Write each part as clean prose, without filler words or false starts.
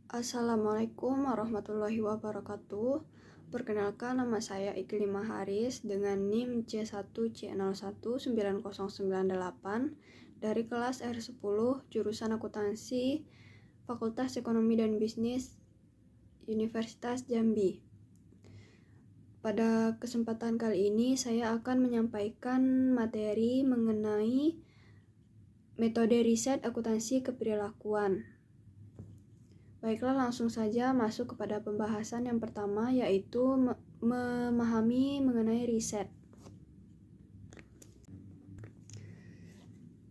Assalamualaikum warahmatullahi wabarakatuh. Perkenalkan, nama saya Iklimah Haris dengan NIM C1C019098 dari kelas R10 jurusan akuntansi Fakultas Ekonomi dan Bisnis Universitas Jambi. Pada kesempatan kali ini saya akan menyampaikan materi mengenai metode riset akuntansi keperilakuan. Baiklah, langsung saja masuk kepada pembahasan yang pertama, yaitu memahami mengenai riset.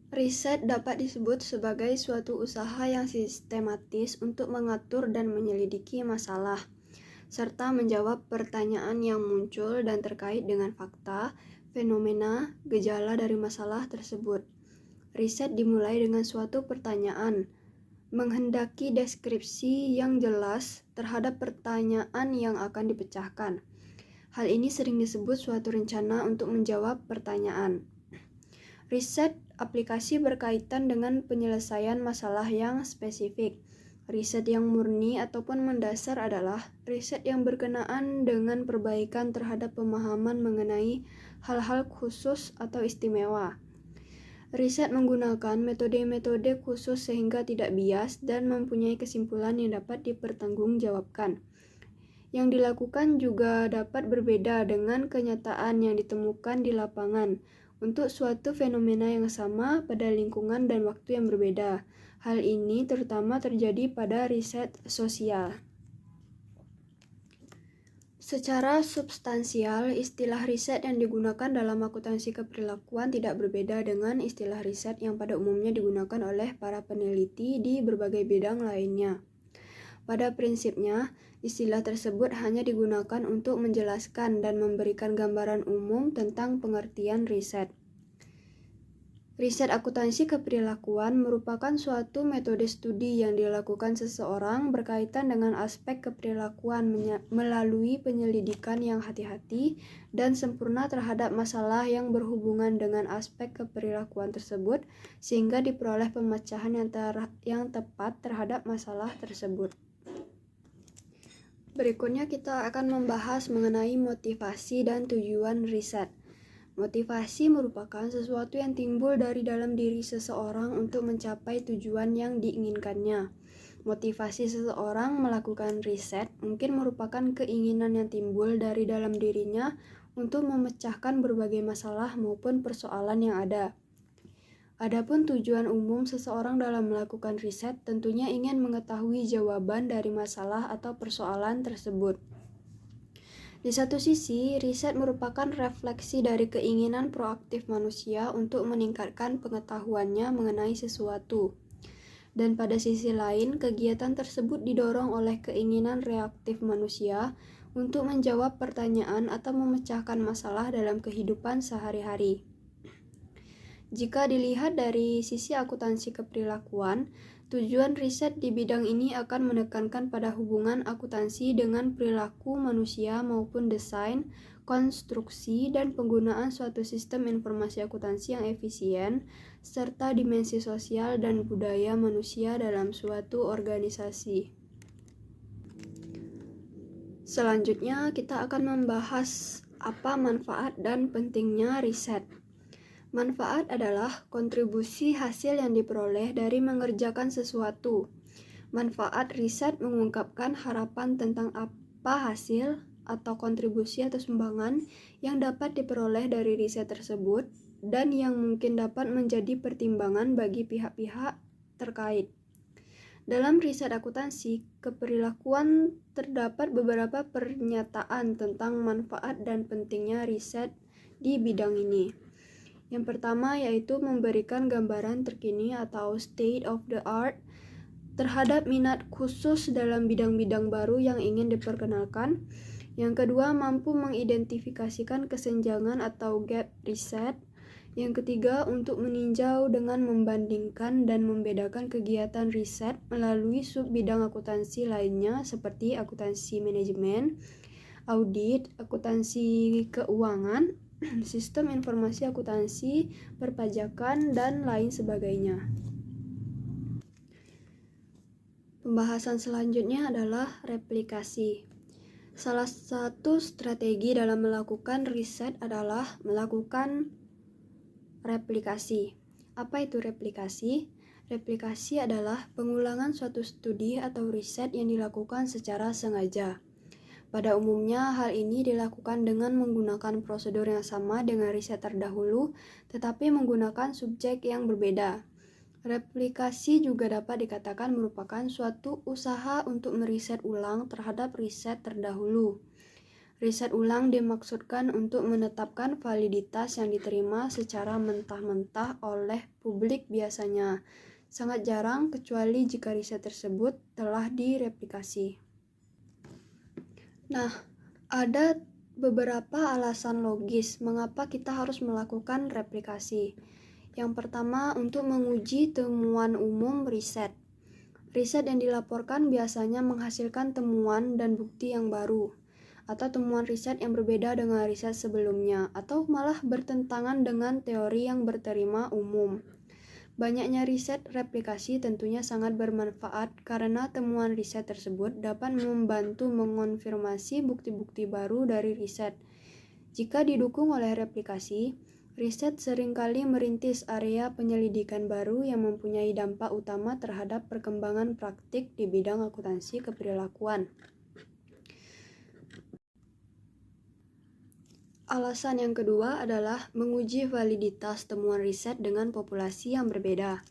Riset dapat disebut sebagai suatu usaha yang sistematis untuk mengatur dan menyelidiki masalah, serta menjawab pertanyaan yang muncul dan terkait dengan fakta, fenomena, gejala dari masalah tersebut. Riset dimulai dengan suatu pertanyaan, menghendaki deskripsi yang jelas terhadap pertanyaan yang akan dipecahkan. Hal ini sering disebut suatu rencana untuk menjawab pertanyaan. Riset aplikasi berkaitan dengan penyelesaian masalah yang spesifik. Riset yang murni ataupun mendasar adalah riset yang berkenaan dengan perbaikan terhadap pemahaman mengenai hal-hal khusus atau istimewa. Riset menggunakan metode-metode khusus sehingga tidak bias dan mempunyai kesimpulan yang dapat dipertanggungjawabkan. Yang dilakukan juga dapat berbeda dengan kenyataan yang ditemukan di lapangan untuk suatu fenomena yang sama pada lingkungan dan waktu yang berbeda. Hal ini terutama terjadi pada riset sosial. Secara substansial, istilah riset yang digunakan dalam akuntansi keperilakuan tidak berbeda dengan istilah riset yang pada umumnya digunakan oleh para peneliti di berbagai bidang lainnya. Pada prinsipnya, istilah tersebut hanya digunakan untuk menjelaskan dan memberikan gambaran umum tentang pengertian riset. Riset akuntansi keperilakuan merupakan suatu metode studi yang dilakukan seseorang berkaitan dengan aspek keperilakuan melalui penyelidikan yang hati-hati dan sempurna terhadap masalah yang berhubungan dengan aspek keperilakuan tersebut, sehingga diperoleh pemecahan yang tepat terhadap masalah tersebut. Berikutnya kita akan membahas mengenai motivasi dan tujuan riset. Motivasi merupakan sesuatu yang timbul dari dalam diri seseorang untuk mencapai tujuan yang diinginkannya. Motivasi seseorang melakukan riset mungkin merupakan keinginan yang timbul dari dalam dirinya untuk memecahkan berbagai masalah maupun persoalan yang ada. Adapun tujuan umum seseorang dalam melakukan riset tentunya ingin mengetahui jawaban dari masalah atau persoalan tersebut. Di satu sisi, riset merupakan refleksi dari keinginan proaktif manusia untuk meningkatkan pengetahuannya mengenai sesuatu. Dan pada sisi lain, kegiatan tersebut didorong oleh keinginan reaktif manusia untuk menjawab pertanyaan atau memecahkan masalah dalam kehidupan sehari-hari. Jika dilihat dari sisi akuntansi keperilakuan, tujuan riset di bidang ini akan menekankan pada hubungan akuntansi dengan perilaku manusia maupun desain, konstruksi, dan penggunaan suatu sistem informasi akuntansi yang efisien, serta dimensi sosial dan budaya manusia dalam suatu organisasi. Selanjutnya, kita akan membahas apa manfaat dan pentingnya riset. Manfaat adalah kontribusi hasil yang diperoleh dari mengerjakan sesuatu. Manfaat riset mengungkapkan harapan tentang apa hasil atau kontribusi atau sumbangan yang dapat diperoleh dari riset tersebut dan yang mungkin dapat menjadi pertimbangan bagi pihak-pihak terkait. Dalam riset akuntansi keperilakuan terdapat beberapa pernyataan tentang manfaat dan pentingnya riset di bidang ini. Yang pertama yaitu memberikan gambaran terkini atau state of the art terhadap minat khusus dalam bidang-bidang baru yang ingin diperkenalkan. Yang kedua, mampu mengidentifikasikan kesenjangan atau gap riset. Yang ketiga, untuk meninjau dengan membandingkan dan membedakan kegiatan riset melalui sub-bidang akuntansi lainnya seperti akuntansi manajemen, audit, akuntansi keuangan, sistem informasi akuntansi, perpajakan, dan lain sebagainya. Pembahasan selanjutnya adalah replikasi. Salah satu strategi dalam melakukan riset adalah melakukan replikasi. Apa itu replikasi? Replikasi adalah pengulangan suatu studi atau riset yang dilakukan secara sengaja. Pada umumnya, hal ini dilakukan dengan menggunakan prosedur yang sama dengan riset terdahulu, tetapi menggunakan subjek yang berbeda. Replikasi juga dapat dikatakan merupakan suatu usaha untuk meriset ulang terhadap riset terdahulu. Riset ulang dimaksudkan untuk menetapkan validitas yang diterima secara mentah-mentah oleh publik biasanya. Sangat jarang kecuali jika riset tersebut telah direplikasi. Nah, ada beberapa alasan logis mengapa kita harus melakukan replikasi. Yang pertama, untuk menguji temuan umum riset. Riset yang dilaporkan biasanya menghasilkan temuan dan bukti yang baru, atau temuan riset yang berbeda dengan riset sebelumnya, atau malah bertentangan dengan teori yang berterima umum. Banyaknya riset replikasi tentunya sangat bermanfaat karena temuan riset tersebut dapat membantu mengonfirmasi bukti-bukti baru dari riset. Jika didukung oleh replikasi, riset seringkali merintis area penyelidikan baru yang mempunyai dampak utama terhadap perkembangan praktik di bidang akuntansi keperilakuan. Alasan yang kedua adalah menguji validitas temuan riset dengan populasi yang berbeda.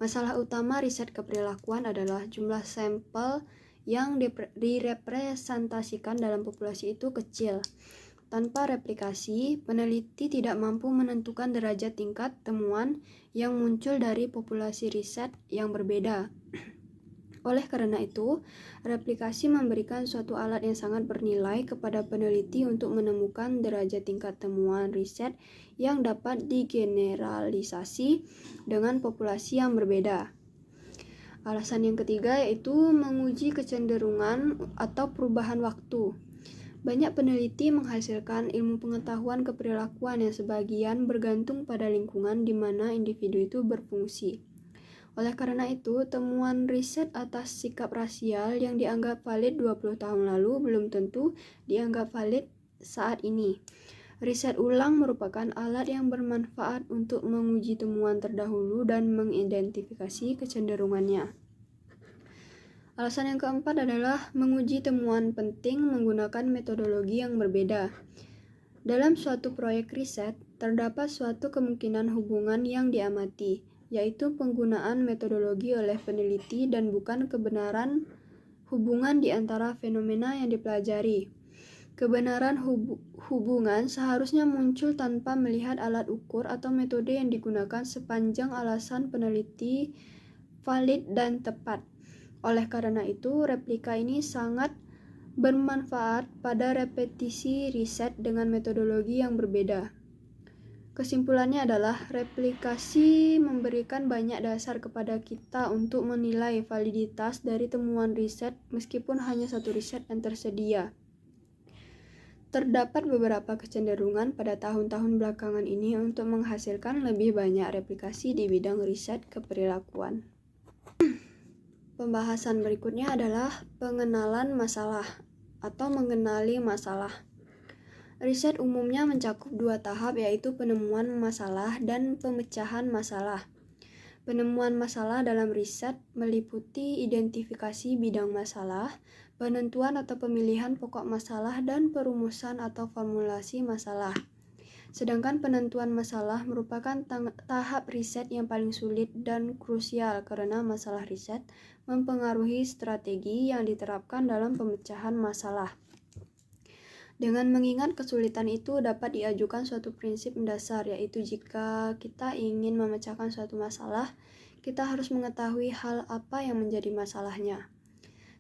Masalah utama riset keperilakuan adalah jumlah sampel yang direpresentasikan dalam populasi itu kecil. Tanpa replikasi, peneliti tidak mampu menentukan derajat tingkat temuan yang muncul dari populasi riset yang berbeda. Oleh karena itu, replikasi memberikan suatu alat yang sangat bernilai kepada peneliti untuk menemukan derajat tingkat temuan riset yang dapat digeneralisasi dengan populasi yang berbeda. Alasan yang ketiga yaitu menguji kecenderungan atau perubahan waktu. Banyak peneliti menghasilkan ilmu pengetahuan keperilakuan yang sebagian bergantung pada lingkungan di mana individu itu berfungsi. Oleh karena itu, temuan riset atas sikap rasial yang dianggap valid 20 tahun lalu belum tentu dianggap valid saat ini. Riset ulang merupakan alat yang bermanfaat untuk menguji temuan terdahulu dan mengidentifikasi kecenderungannya. Alasan yang keempat adalah menguji temuan penting menggunakan metodologi yang berbeda. Dalam suatu proyek riset, terdapat suatu kemungkinan hubungan yang diamati, yaitu penggunaan metodologi oleh peneliti dan bukan kebenaran hubungan di antara fenomena yang dipelajari. Kebenaran hubungan seharusnya muncul tanpa melihat alat ukur atau metode yang digunakan sepanjang alasan peneliti valid dan tepat. Oleh karena itu, replika ini sangat bermanfaat pada repetisi riset dengan metodologi yang berbeda. Kesimpulannya adalah replikasi memberikan banyak dasar kepada kita untuk menilai validitas dari temuan riset meskipun hanya satu riset yang tersedia. Terdapat beberapa kecenderungan pada tahun-tahun belakangan ini untuk menghasilkan lebih banyak replikasi di bidang riset keperilakuan. Pembahasan berikutnya adalah pengenalan masalah atau mengenali masalah. Riset umumnya mencakup dua tahap, yaitu penemuan masalah dan pemecahan masalah. Penemuan masalah dalam riset meliputi identifikasi bidang masalah, penentuan atau pemilihan pokok masalah, dan perumusan atau formulasi masalah. Sedangkan penentuan masalah merupakan tahap riset yang paling sulit dan krusial karena masalah riset mempengaruhi strategi yang diterapkan dalam pemecahan masalah. Dengan mengingat kesulitan itu dapat diajukan suatu prinsip mendasar, yaitu jika kita ingin memecahkan suatu masalah, kita harus mengetahui hal apa yang menjadi masalahnya.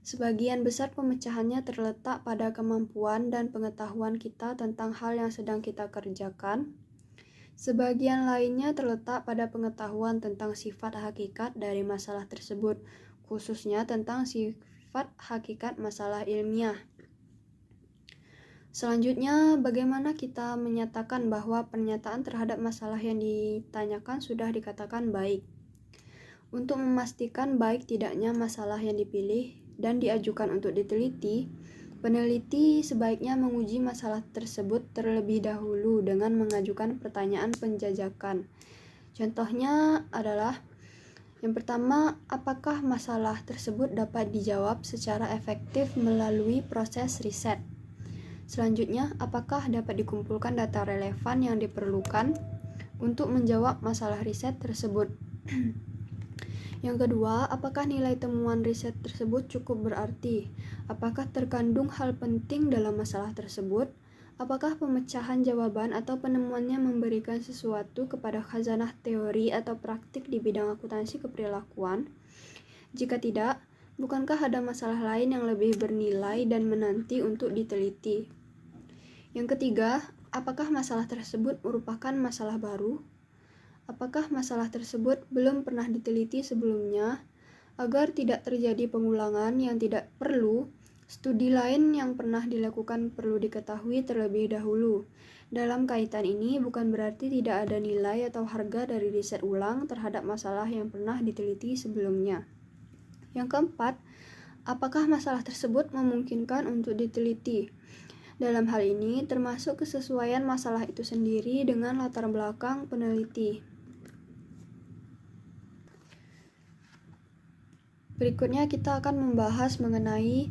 Sebagian besar pemecahannya terletak pada kemampuan dan pengetahuan kita tentang hal yang sedang kita kerjakan. Sebagian lainnya terletak pada pengetahuan tentang sifat hakikat dari masalah tersebut, khususnya tentang sifat hakikat masalah ilmiah. Selanjutnya, bagaimana kita menyatakan bahwa pernyataan terhadap masalah yang ditanyakan sudah dikatakan baik? Untuk memastikan baik tidaknya masalah yang dipilih dan diajukan untuk diteliti, peneliti sebaiknya menguji masalah tersebut terlebih dahulu dengan mengajukan pertanyaan penjajakan. Contohnya adalah yang pertama, apakah masalah tersebut dapat dijawab secara efektif melalui proses riset? Selanjutnya, apakah dapat dikumpulkan data relevan yang diperlukan untuk menjawab masalah riset tersebut? Yang kedua, apakah nilai temuan riset tersebut cukup berarti? Apakah terkandung hal penting dalam masalah tersebut? Apakah pemecahan jawaban atau penemuannya memberikan sesuatu kepada khazanah teori atau praktik di bidang akuntansi keperilakuan? Jika tidak, bukankah ada masalah lain yang lebih bernilai dan menanti untuk diteliti? Yang ketiga, apakah masalah tersebut merupakan masalah baru? Apakah masalah tersebut belum pernah diteliti sebelumnya? Agar tidak terjadi pengulangan yang tidak perlu, studi lain yang pernah dilakukan perlu diketahui terlebih dahulu. Dalam kaitan ini, bukan berarti tidak ada nilai atau harga dari riset ulang terhadap masalah yang pernah diteliti sebelumnya. Yang keempat, apakah masalah tersebut memungkinkan untuk diteliti? Dalam hal ini, termasuk kesesuaian masalah itu sendiri dengan latar belakang peneliti. Berikutnya kita akan membahas mengenai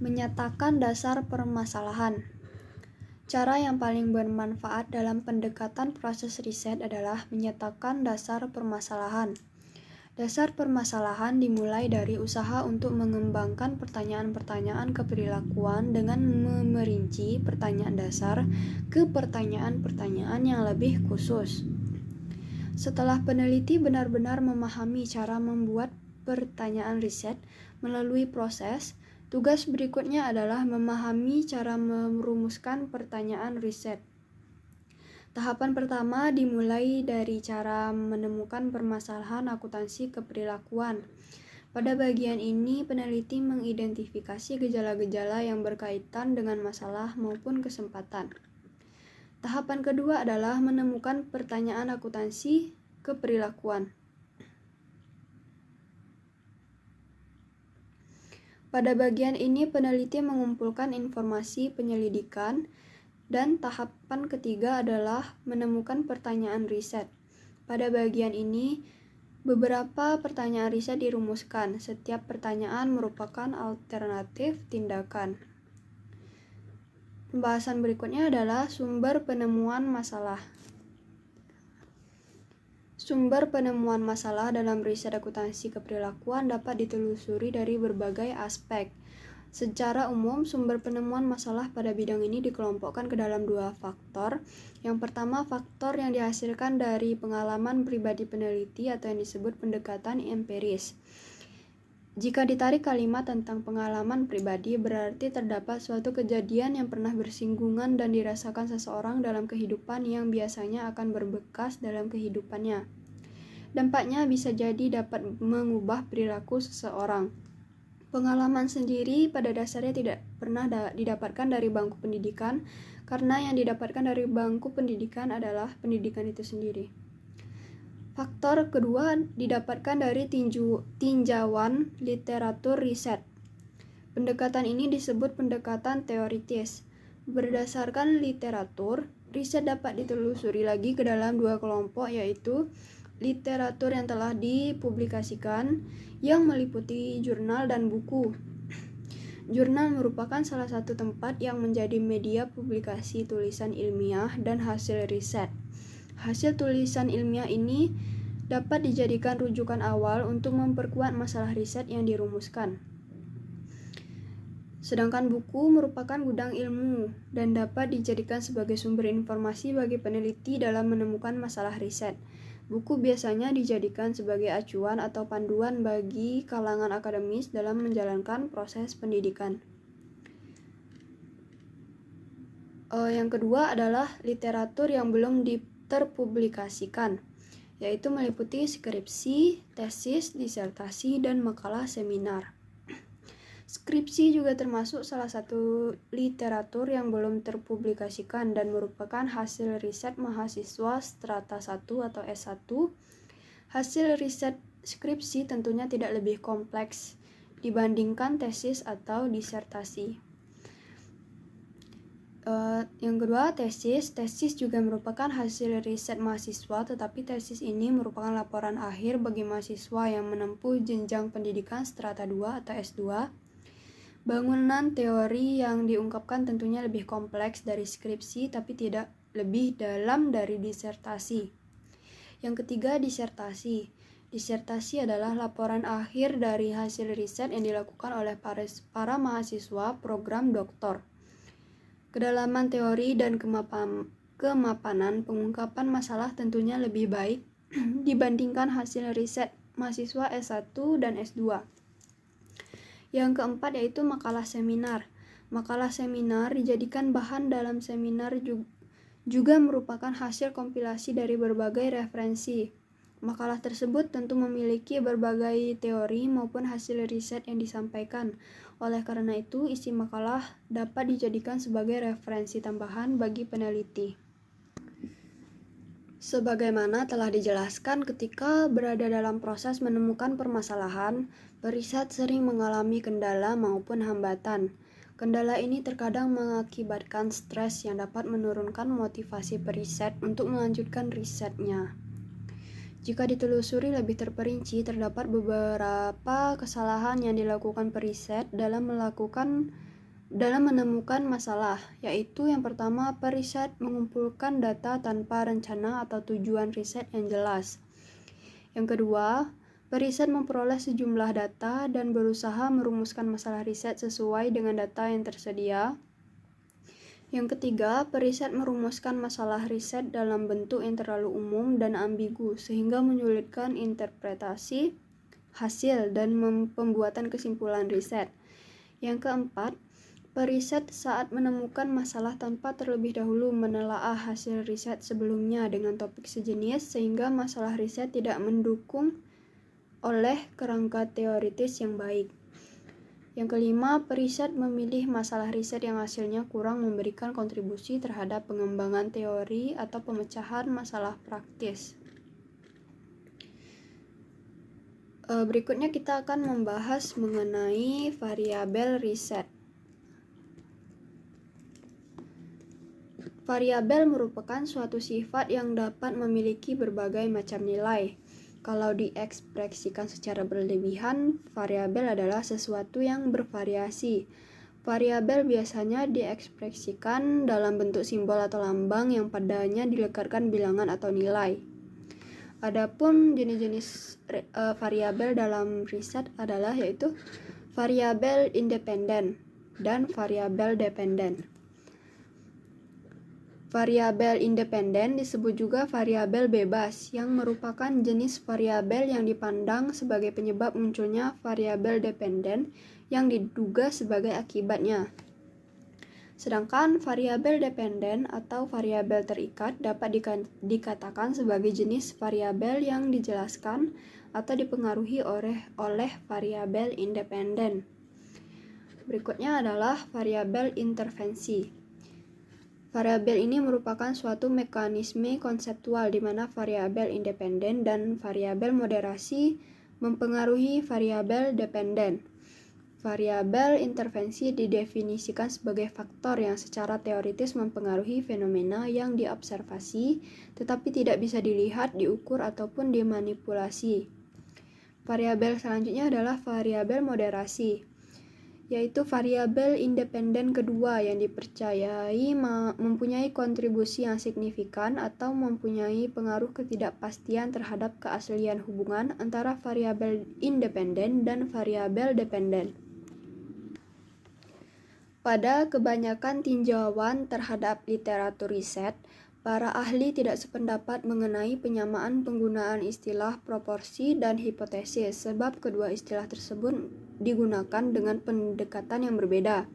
menyatakan dasar permasalahan. Cara yang paling bermanfaat dalam pendekatan proses riset adalah menyatakan dasar permasalahan. Dasar permasalahan dimulai dari usaha untuk mengembangkan pertanyaan-pertanyaan keperilakuan dengan memerinci pertanyaan dasar ke pertanyaan-pertanyaan yang lebih khusus. Setelah peneliti benar-benar memahami cara membuat pertanyaan riset melalui proses, tugas berikutnya adalah memahami cara merumuskan pertanyaan riset. Tahapan pertama dimulai dari cara menemukan permasalahan akuntansi keperilakuan. Pada bagian ini, peneliti mengidentifikasi gejala-gejala yang berkaitan dengan masalah maupun kesempatan. Tahapan kedua adalah menemukan pertanyaan akuntansi keperilakuan. Pada bagian ini, peneliti mengumpulkan informasi penyelidikan, dan tahapan ketiga adalah menemukan pertanyaan riset. Pada bagian ini, beberapa pertanyaan riset dirumuskan. Setiap pertanyaan merupakan alternatif tindakan. Pembahasan berikutnya adalah sumber penemuan masalah. Sumber penemuan masalah dalam riset akuntansi keperilakuan dapat ditelusuri dari berbagai aspek. Secara umum, sumber penemuan masalah pada bidang ini dikelompokkan ke dalam dua faktor. Yang pertama, faktor yang dihasilkan dari pengalaman pribadi peneliti atau yang disebut pendekatan empiris. Jika ditarik kalimat tentang pengalaman pribadi, berarti terdapat suatu kejadian yang pernah bersinggungan dan dirasakan seseorang dalam kehidupan yang biasanya akan berbekas dalam kehidupannya. Dampaknya bisa jadi dapat mengubah perilaku seseorang. Pengalaman sendiri pada dasarnya tidak pernah didapatkan dari bangku pendidikan, karena yang didapatkan dari bangku pendidikan adalah pendidikan itu sendiri. Faktor kedua didapatkan dari tinjauan literatur riset. Pendekatan ini disebut pendekatan teoritis. Berdasarkan literatur, riset dapat ditelusuri lagi ke dalam dua kelompok, yaitu literatur yang telah dipublikasikan yang meliputi jurnal dan buku. Jurnal merupakan salah satu tempat yang menjadi media publikasi tulisan ilmiah dan hasil riset. Hasil tulisan ilmiah ini dapat dijadikan rujukan awal untuk memperkuat masalah riset yang dirumuskan. Sedangkan buku merupakan gudang ilmu dan dapat dijadikan sebagai sumber informasi bagi peneliti dalam menemukan masalah riset. Buku biasanya dijadikan sebagai acuan atau panduan bagi kalangan akademis dalam menjalankan proses pendidikan. Yang kedua adalah literatur yang belum terpublikasikan, yaitu meliputi skripsi, tesis, disertasi, dan makalah seminar. Skripsi juga termasuk salah satu literatur yang belum terpublikasikan dan merupakan hasil riset mahasiswa strata 1 atau S1. Hasil riset skripsi tentunya tidak lebih kompleks dibandingkan tesis atau disertasi. Yang kedua, tesis. Tesis juga merupakan hasil riset mahasiswa, tetapi tesis ini merupakan laporan akhir bagi mahasiswa yang menempuh jenjang pendidikan strata 2 atau S2. Bangunan teori yang diungkapkan tentunya lebih kompleks dari skripsi, tapi tidak lebih dalam dari disertasi. Yang ketiga, disertasi. Disertasi adalah laporan akhir dari hasil riset yang dilakukan oleh para mahasiswa program doktor. Kedalaman teori dan kemapanan pengungkapan masalah tentunya lebih baik dibandingkan hasil riset mahasiswa S1 dan S2. Yang keempat yaitu makalah seminar. Makalah seminar dijadikan bahan dalam seminar juga merupakan hasil kompilasi dari berbagai referensi. Makalah tersebut tentu memiliki berbagai teori maupun hasil riset yang disampaikan. Oleh karena itu, isi makalah dapat dijadikan sebagai referensi tambahan bagi peneliti. Sebagaimana telah dijelaskan, ketika berada dalam proses menemukan permasalahan, periset sering mengalami kendala maupun hambatan. Kendala ini terkadang mengakibatkan stres yang dapat menurunkan motivasi periset untuk melanjutkan risetnya. Jika ditelusuri lebih terperinci, terdapat beberapa kesalahan yang dilakukan periset dalam menemukan masalah, yaitu yang pertama, periset mengumpulkan data tanpa rencana atau tujuan riset yang jelas. Yang kedua, periset memperoleh sejumlah data dan berusaha merumuskan masalah riset sesuai dengan data yang tersedia. Yang ketiga, periset merumuskan masalah riset dalam bentuk yang terlalu umum dan ambigu sehingga menyulitkan interpretasi hasil dan pembuatan kesimpulan riset. Yang keempat, periset saat menemukan masalah tanpa terlebih dahulu menelaah hasil riset sebelumnya dengan topik sejenis sehingga masalah riset tidak mendukung oleh kerangka teoritis yang baik. Yang kelima, periset memilih masalah riset yang hasilnya kurang memberikan kontribusi terhadap pengembangan teori atau pemecahan masalah praktis. Berikutnya kita akan membahas mengenai variabel riset. Variabel merupakan suatu sifat yang dapat memiliki berbagai macam nilai. Kalau diekspresikan secara berlebihan, variabel adalah sesuatu yang bervariasi. Variabel biasanya diekspresikan dalam bentuk simbol atau lambang yang padanya dilekatkan bilangan atau nilai. Adapun jenis-jenis variabel dalam riset adalah yaitu variabel independen dan variabel dependen. Variabel independen disebut juga variabel bebas, yang merupakan jenis variabel yang dipandang sebagai penyebab munculnya variabel dependen yang diduga sebagai akibatnya. Sedangkan variabel dependen atau variabel terikat dapat dikatakan sebagai jenis variabel yang dijelaskan atau dipengaruhi oleh variabel independen. Berikutnya adalah variabel intervensi. Variabel ini merupakan suatu mekanisme konseptual di mana variabel independen dan variabel moderasi mempengaruhi variabel dependen. Variabel intervensi didefinisikan sebagai faktor yang secara teoritis mempengaruhi fenomena yang diobservasi, tetapi tidak bisa dilihat, diukur, ataupun dimanipulasi. Variabel selanjutnya adalah variabel moderasi, yaitu variabel independen kedua yang dipercayai mempunyai kontribusi yang signifikan atau mempunyai pengaruh ketidakpastian terhadap keaslian hubungan antara variabel independen dan variabel dependen. Pada kebanyakan tinjauan terhadap literatur riset, para ahli tidak sependapat mengenai penyamaan penggunaan istilah proporsi dan hipotesis, sebab kedua istilah tersebut digunakan dengan pendekatan yang berbeda.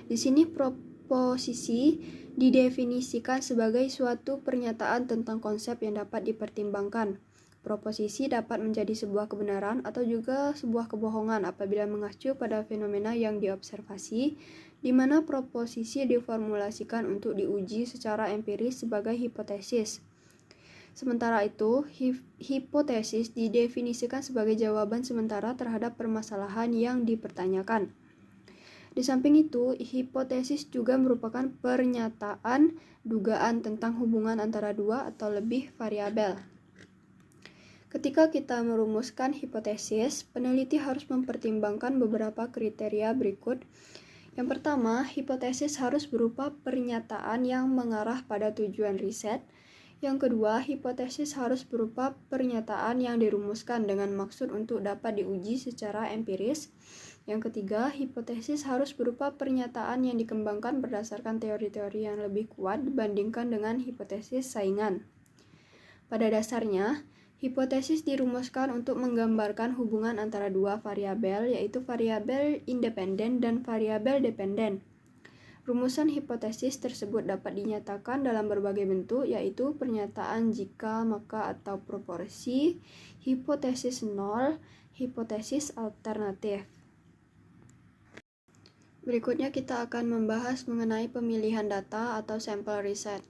Di sini proposisi didefinisikan sebagai suatu pernyataan tentang konsep yang dapat dipertimbangkan. Proposisi dapat menjadi sebuah kebenaran atau juga sebuah kebohongan apabila mengacu pada fenomena yang diobservasi, di mana proposisi diformulasikan untuk diuji secara empiris sebagai hipotesis. Sementara itu, hipotesis didefinisikan sebagai jawaban sementara terhadap permasalahan yang dipertanyakan. Di samping itu, hipotesis juga merupakan pernyataan dugaan tentang hubungan antara dua atau lebih variabel. Ketika kita merumuskan hipotesis, peneliti harus mempertimbangkan beberapa kriteria berikut. Yang pertama, hipotesis harus berupa pernyataan yang mengarah pada tujuan riset. Yang kedua, hipotesis harus berupa pernyataan yang dirumuskan dengan maksud untuk dapat diuji secara empiris. Yang ketiga, hipotesis harus berupa pernyataan yang dikembangkan berdasarkan teori-teori yang lebih kuat dibandingkan dengan hipotesis saingan. Pada dasarnya, hipotesis dirumuskan untuk menggambarkan hubungan antara dua variabel, yaitu variabel independen dan variabel dependen. Rumusan hipotesis tersebut dapat dinyatakan dalam berbagai bentuk, yaitu pernyataan jika, maka, atau proporsi, hipotesis nol, hipotesis alternatif. Berikutnya kita akan membahas mengenai pemilihan data atau sampel riset.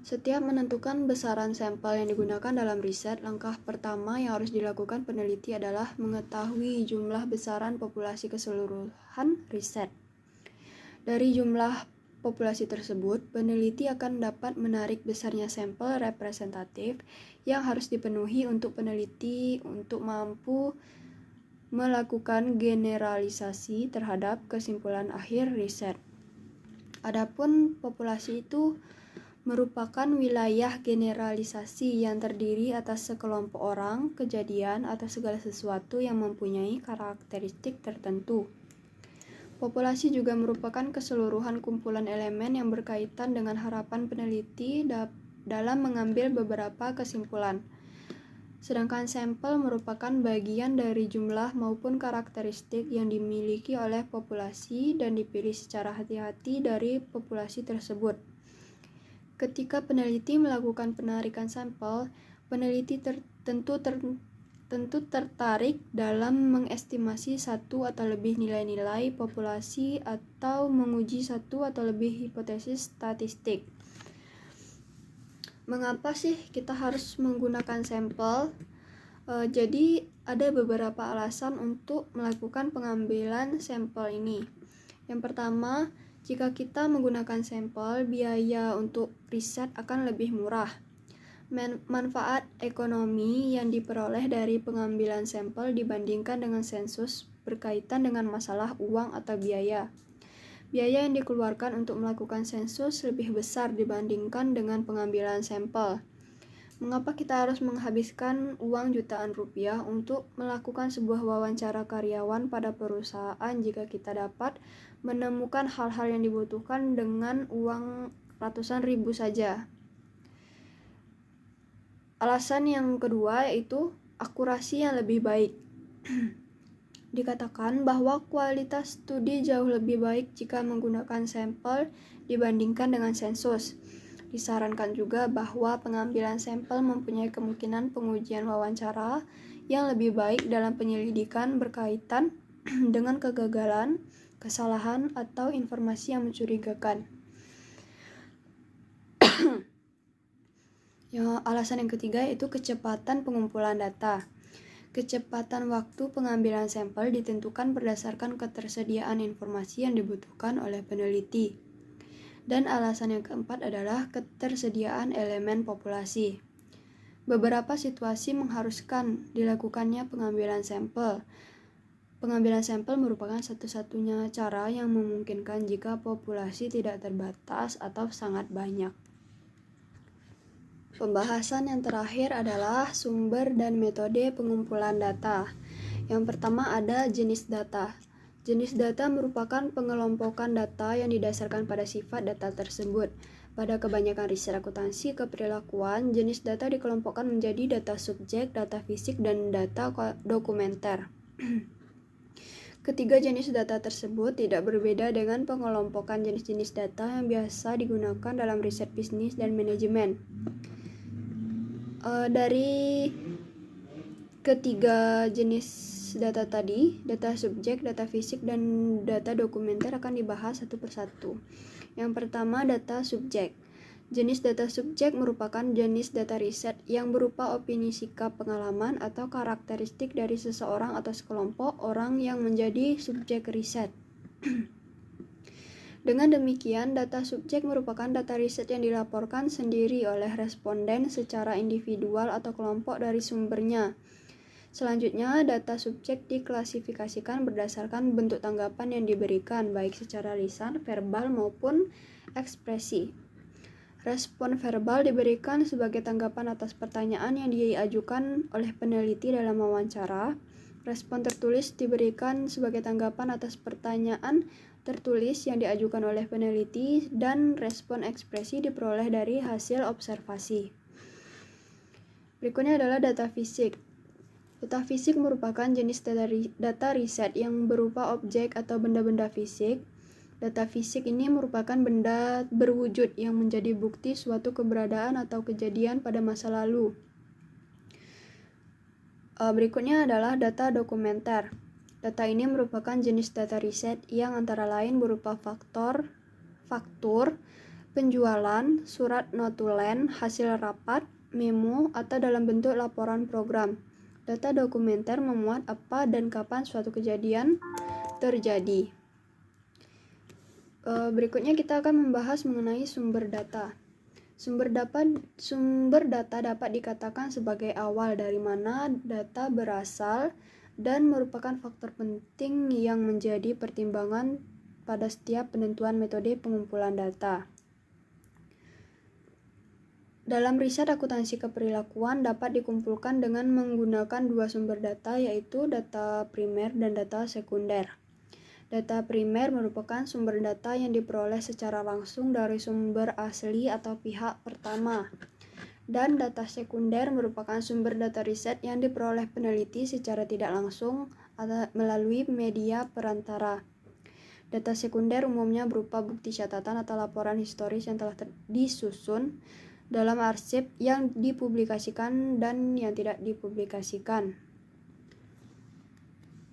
Setiap menentukan besaran sampel yang digunakan dalam riset, langkah pertama yang harus dilakukan peneliti adalah mengetahui jumlah besaran populasi keseluruhan riset. Dari jumlah populasi tersebut, peneliti akan dapat menarik besarnya sampel representatif yang harus dipenuhi untuk peneliti untuk mampu melakukan generalisasi terhadap kesimpulan akhir riset. Adapun populasi itu merupakan wilayah generalisasi yang terdiri atas sekelompok orang, kejadian, atau segala sesuatu yang mempunyai karakteristik tertentu. Populasi juga merupakan keseluruhan kumpulan elemen yang berkaitan dengan harapan peneliti dalam mengambil beberapa kesimpulan. Sedangkan sampel merupakan bagian dari jumlah maupun karakteristik yang dimiliki oleh populasi dan dipilih secara hati-hati dari populasi tersebut. Ketika peneliti melakukan penarikan sampel, peneliti tentu tertarik dalam mengestimasi satu atau lebih nilai-nilai populasi atau menguji satu atau lebih hipotesis statistik. Mengapa sih kita harus menggunakan sampel? Jadi ada beberapa alasan untuk melakukan pengambilan sampel ini. Yang pertama, jika kita menggunakan sampel, biaya untuk riset akan lebih murah. Manfaat ekonomi yang diperoleh dari pengambilan sampel dibandingkan dengan sensus berkaitan dengan masalah uang atau biaya. Biaya yang dikeluarkan untuk melakukan sensus lebih besar dibandingkan dengan pengambilan sampel. Mengapa kita harus menghabiskan uang jutaan rupiah untuk melakukan sebuah wawancara karyawan pada perusahaan jika kita dapat menemukan hal-hal yang dibutuhkan dengan uang ratusan ribu saja? Alasan yang kedua yaitu akurasi yang lebih baik. Dikatakan bahwa kualitas studi jauh lebih baik jika menggunakan sampel dibandingkan dengan sensus. Disarankan juga bahwa pengambilan sampel mempunyai kemungkinan pengujian wawancara yang lebih baik dalam penyelidikan berkaitan dengan kegagalan, kesalahan, atau informasi yang mencurigakan. Alasan yang ketiga yaitu kecepatan pengumpulan data. Kecepatan waktu pengambilan sampel ditentukan berdasarkan ketersediaan informasi yang dibutuhkan oleh peneliti. Dan alasan yang keempat adalah ketersediaan elemen populasi. Beberapa situasi mengharuskan dilakukannya pengambilan sampel. Pengambilan sampel merupakan satu-satunya cara yang memungkinkan jika populasi tidak terbatas atau sangat banyak. Pembahasan yang terakhir adalah sumber dan metode pengumpulan data. Yang pertama ada jenis data. Jenis data merupakan pengelompokan data yang didasarkan pada sifat data tersebut. Pada kebanyakan riset akuntansi keperilakuan, jenis data dikelompokkan menjadi data subjek, data fisik, dan data dokumenter. Ketiga jenis data tersebut tidak berbeda dengan pengelompokan jenis-jenis data yang biasa digunakan dalam riset bisnis dan manajemen. Dari ketiga jenis data tadi, data subjek, data fisik, dan data dokumenter akan dibahas satu persatu. Yang pertama, data subjek. Jenis data subjek merupakan jenis data riset yang berupa opini, sikap, pengalaman, atau karakteristik dari seseorang atau sekelompok orang yang menjadi subjek riset. Dengan demikian, data subjek merupakan data riset yang dilaporkan sendiri oleh responden secara individual atau kelompok dari sumbernya. Selanjutnya, data subjek diklasifikasikan berdasarkan bentuk tanggapan yang diberikan, baik secara lisan, verbal, maupun ekspresi. Respon verbal diberikan sebagai tanggapan atas pertanyaan yang diajukan oleh peneliti dalam wawancara. Respon tertulis diberikan sebagai tanggapan atas pertanyaan tertulis yang diajukan oleh peneliti, dan respon ekspresi diperoleh dari hasil observasi. Berikutnya adalah data fisik. Data fisik merupakan jenis data riset yang berupa objek atau benda-benda fisik. Data fisik ini merupakan benda berwujud yang menjadi bukti suatu keberadaan atau kejadian pada masa lalu. Berikutnya adalah data dokumenter. Data ini merupakan jenis data riset yang antara lain berupa faktur, penjualan, surat notulen, hasil rapat, memo, atau dalam bentuk laporan program. Data dokumenter memuat apa dan kapan suatu kejadian terjadi. Berikutnya kita akan membahas mengenai sumber data. Sumber data dapat dikatakan sebagai awal dari mana data berasal dan merupakan faktor penting yang menjadi pertimbangan pada setiap penentuan metode pengumpulan data. Dalam riset akuntansi keperilakuan dapat dikumpulkan dengan menggunakan dua sumber data, yaitu data primer dan data sekunder. Data primer merupakan sumber data yang diperoleh secara langsung dari sumber asli atau pihak pertama. Dan data sekunder merupakan sumber data riset yang diperoleh peneliti secara tidak langsung melalui media perantara. Data sekunder umumnya berupa bukti catatan atau laporan historis yang telah disusun dalam arsip yang dipublikasikan dan yang tidak dipublikasikan.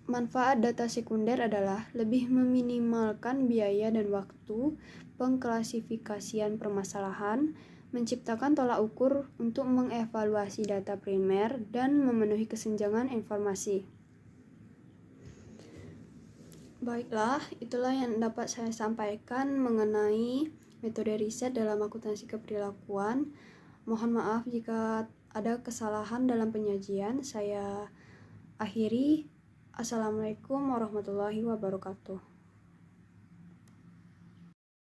Manfaat data sekunder adalah lebih meminimalkan biaya dan waktu pengklasifikasian permasalahan, menciptakan tolak ukur untuk mengevaluasi data primer, dan memenuhi kesenjangan informasi. Baiklah, itulah yang dapat saya sampaikan mengenai metode riset dalam akuntansi keperilakuan. Mohon maaf jika ada kesalahan dalam penyajian. Saya akhiri. Assalamualaikum warahmatullahi wabarakatuh.